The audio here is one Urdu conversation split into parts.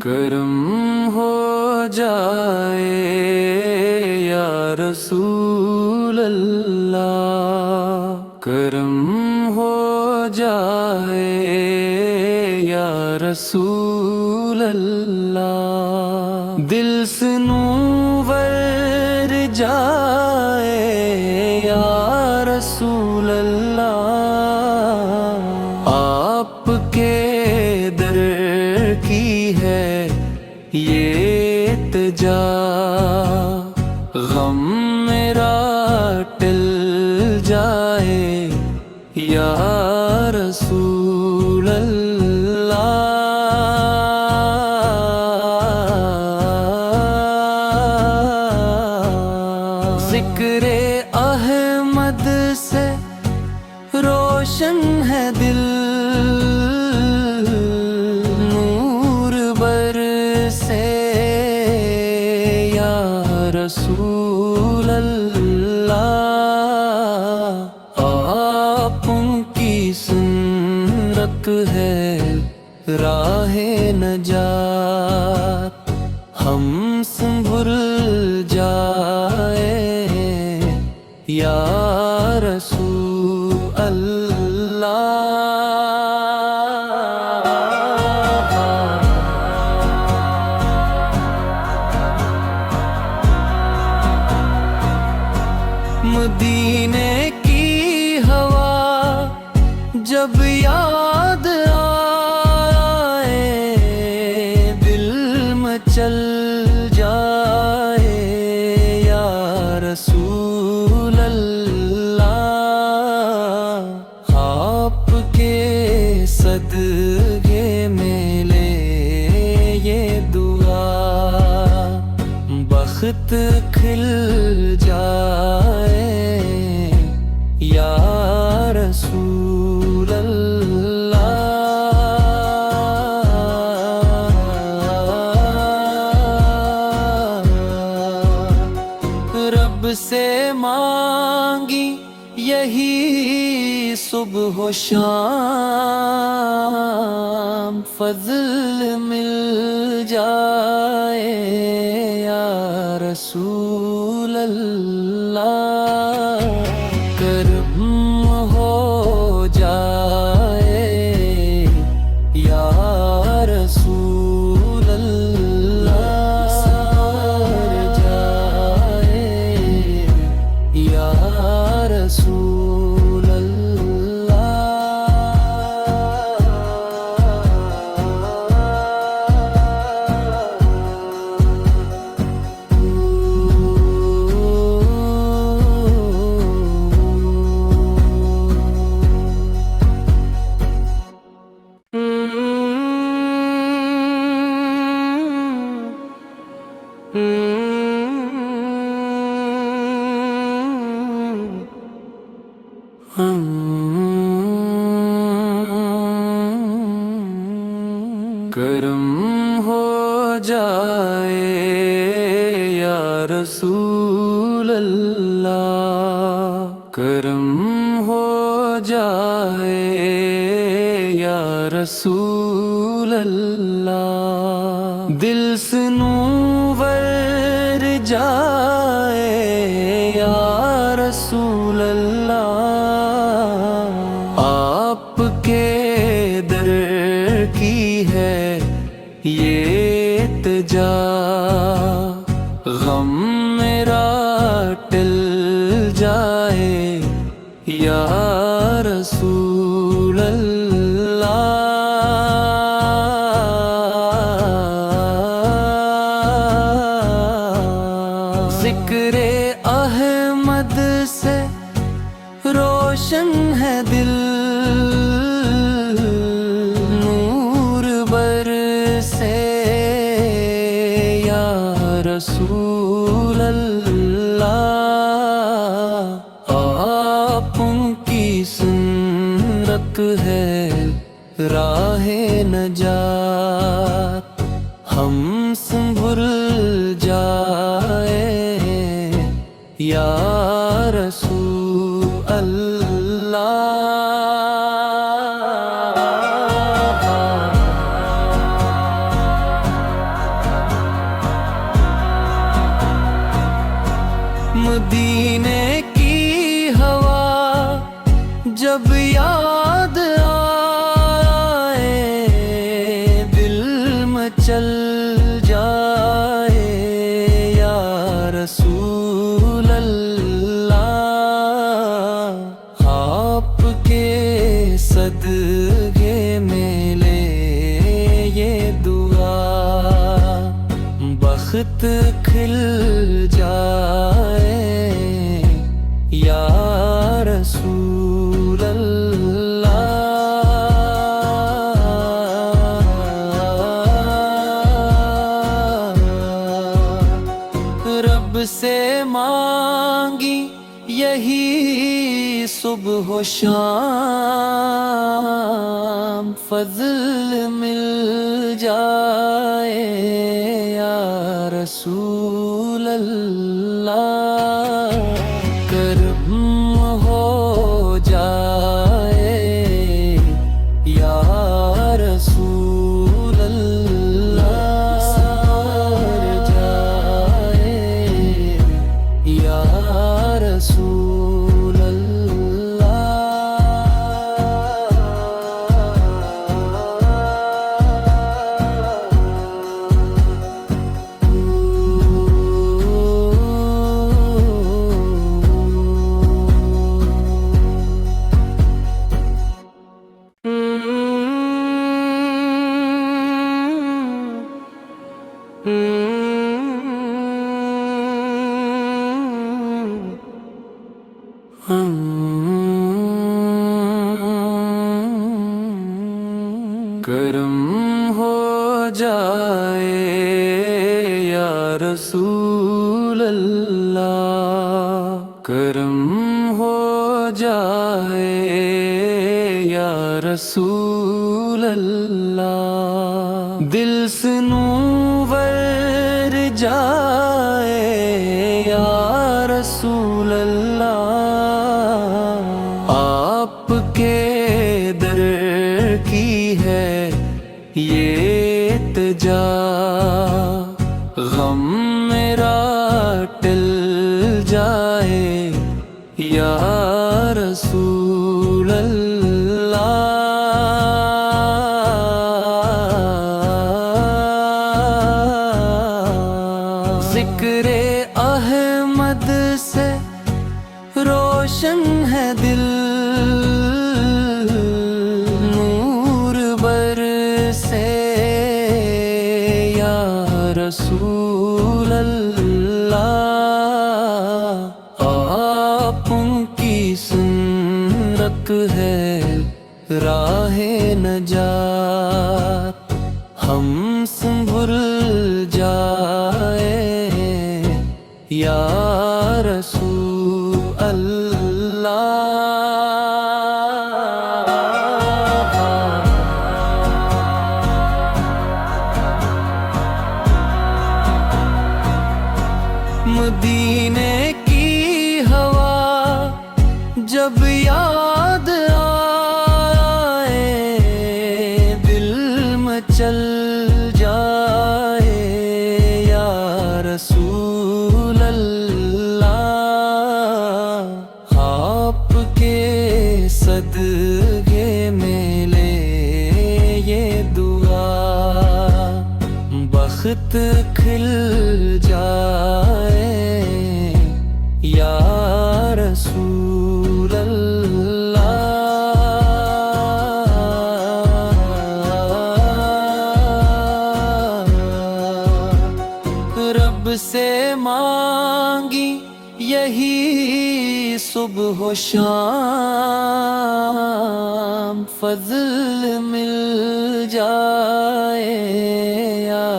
کرم ہو جائے یا رسول اللہ، کرم ہو جائے یا رسول اللہ، دل سے نور جائے یا رسول اللہ، آپ کے در کی ہے یہ التجا، غم میرا ٹل جائے یا رسول اللہ، ذکر احمد سے روشن ہے دل، نور برسے یا رسول اللہ، آپ کی سنت ہے راہ نجات، ہم سنبھل جائے یا رسول اللہ، مدینے کی ہوا جب یاد آئے، دل میں چل جائے یا رسول اللہ، آپ کے صدقے میں لے یہ دعا، بخت کھل جائے یا رسول اللہ، رب سے مانگی یہی صبح و شام، فضل مل جائے یا رسول اللہ، کرم ہو جائے یا رسول اللہ، سنور جائے یا رسول کرم ہو جائے یا رسول اللہ، کرم ہو جائے یا رسول اللہ، دل سے نور جائے یا رسول اللہ، آپ کے در کی ہے یہ التجا، غم میرا ٹل جائے یا رسول اللہ، ذکر احمد سے روشن ہے دل، نور برسے یا رسول اللہ، آپ کی سنت ہے راہ نجات، ہم سنبھل جائے یا رسول اللہ، بخت کھل جائے یا رسول اللہ، رب سے مانگی یہی صبح و شام، فضل مل جائے یا رسول اللہ، کرم ہو جائے یا رسول اللہ، سر جائے یا رسول کرم ہو جائے یا رسول اللہ، کرم ہو جائے یا رسول اللہ، دل سنور جائے یا رسول اللہ، آپ کے در کی ہے یہ التجا، غم میرا ٹل جائے یا رسول اللہ، ذکر احمد سے روشن ہے دل، نور برسے یا رسول اللہ، آپ کی سنت ہے راہ نجات، ہم سنبھل جائے یا رسول اللہ، مدینے کی ہوا جب یاد آئے، دل مچل جائے یا رسول اللہ، آپ کے صدقے میں لے یہ دعا، بخت کھل جائے یا رسول اللہ، رب سے مانگی یہی صبح و شام، فضل مل جائے یا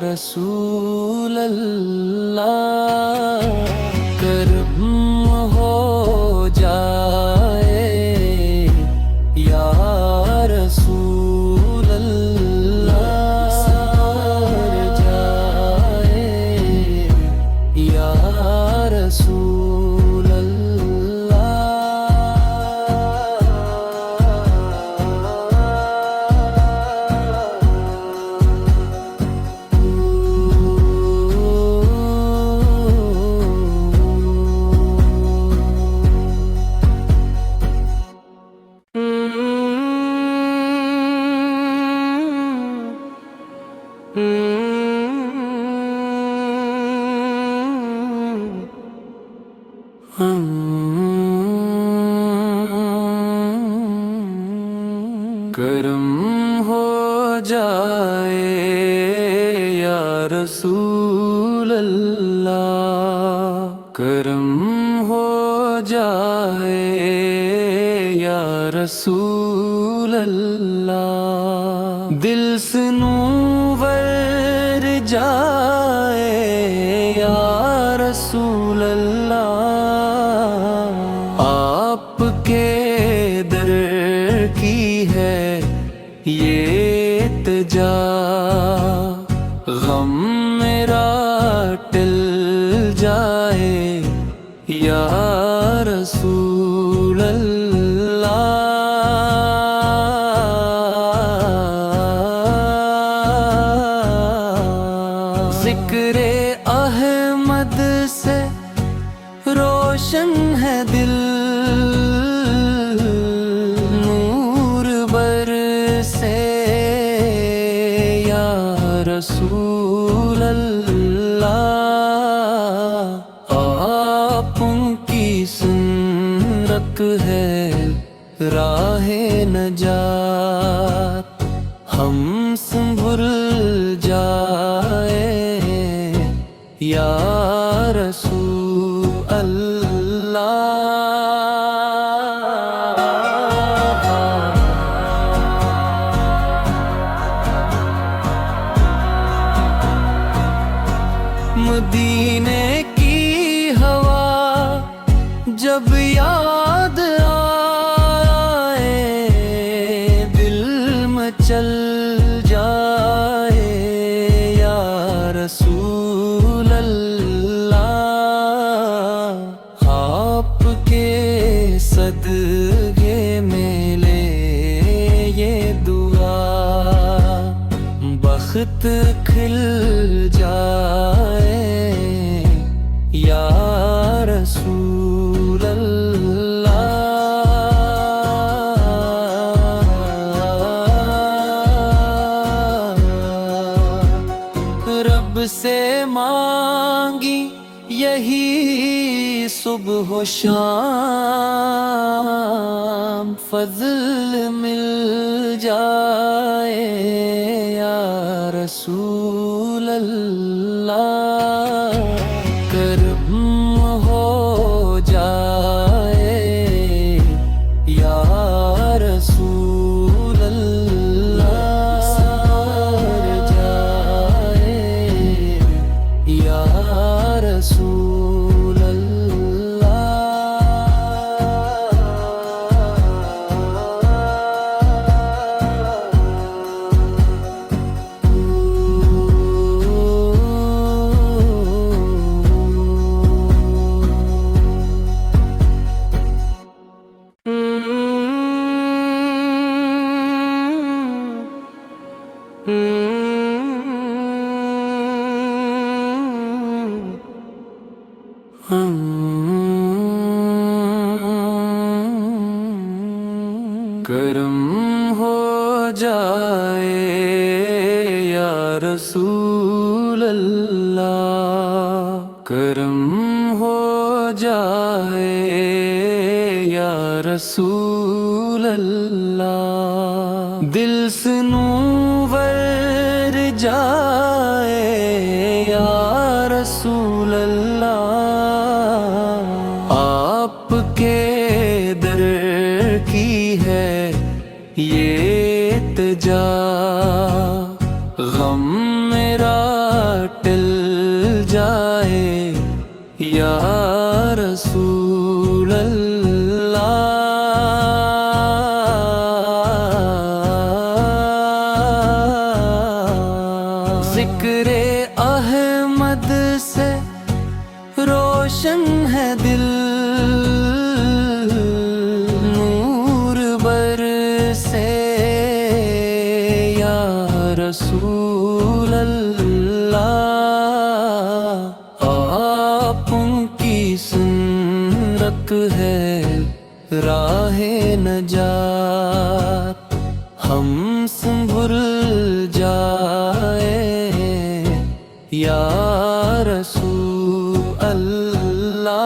رسول اللہ، کرم ہو جائے یا رسول اللہ، سر جائے یا رسول کرم ہو جائے یا رسول رسول اللہ دل سنور جائے یا رسول اللہ آپ کے در کی ہے یہ التجا غم میرا ٹل جائے یا رسول اللہ ذکر احمد سے روشن ہے دل نور برسے یا رسول اللہ آپ کی سنت ہے راہ نجات ہم سنبھل جائے یا رسول مدینے کی ہوا جب یاد آئے دل مچل جائے یا رسول اللہ آپ کے صدقے میں لے یہ دعا بخت کھل جائے یا رسول اللہ رب سے مانگی یہی صبح و شام فضل مل جائے یا رسول اللہ کرم ہو جائے یا رسول اللہ سر جائے یا رسول کرم ہو جائے یا رسول اللہ کرم ہو جائے یا رسول اللہ دل سنور جائے یا رسول اللہ آپ کے در کی ہے یہ التجا غم میرا ٹل جائے یا رسول اللہ ذکر احمد سے روشن ہے دل نور برسے یا رسول اللہ آپ کی سنت ہے راہ نجات ہم سنبھل جائے یا رسول اللہ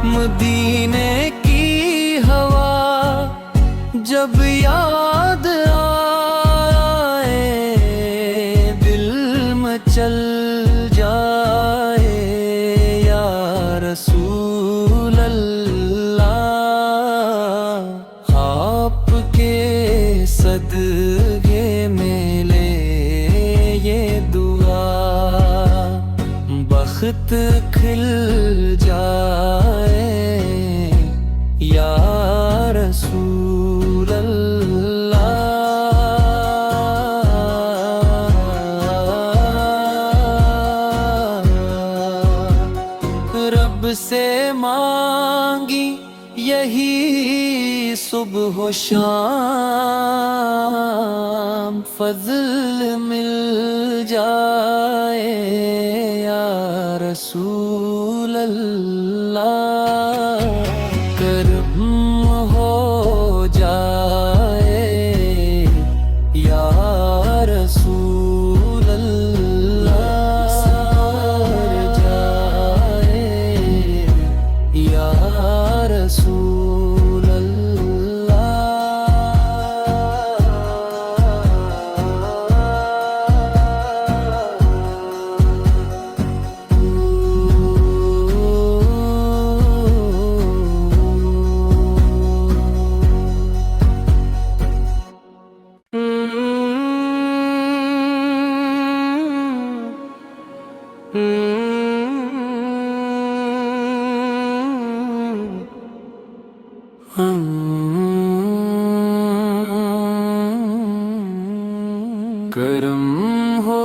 مدینے کی ہوا جب یاد آئے بخت کھل جائے یا رسول اللہ۔ رب سے مانگی یہی صبح و شام، فضل مل جائے یا رسول اللہ۔ کرم ہو جائے یا رسول اللہ، سر جائے یا رسول کرم ہو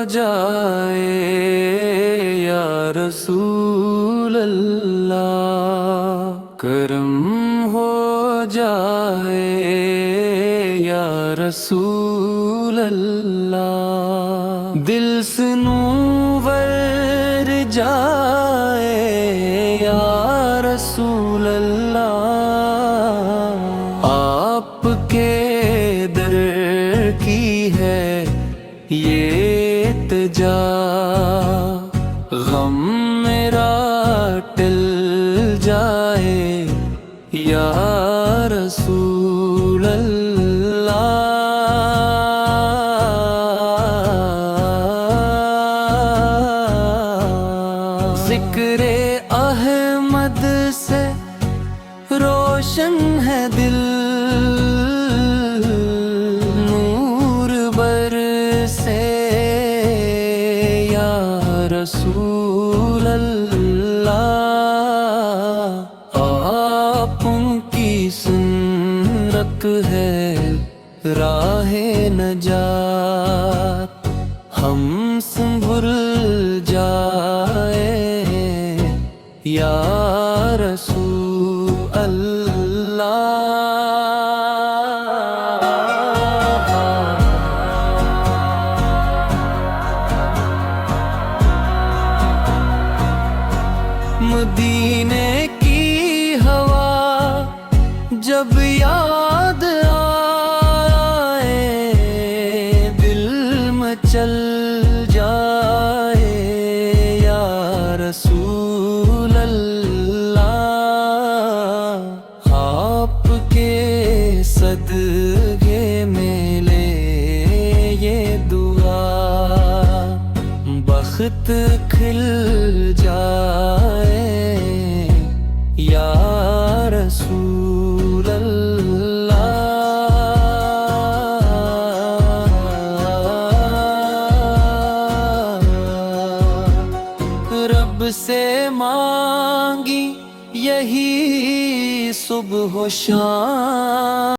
جائے یا رسول اللہ، کرم ہو جائے یا رسول اللہ۔ دل سے نور جائے یا رسول اللہ، آپ کے در کی ہے یہ التجا، غم میرا ٹل جائے یا رسول اللہ۔ ذکر احمد سے روشن ہے دل، نور برسے یا رسول اللہ۔ آپ کی سنت ہے راہ نجات، ہم سنبھل جائے یا رسول اللہ۔ مدینے کی ہوا جب یاد آئے، دل میں چل جائے یا رسول اللہ۔ آپ کے صدقے میں لے یہ دعا، بخت کھل جائے یا رسول اللہ۔ رب سے مانگی یہی صبح و شام،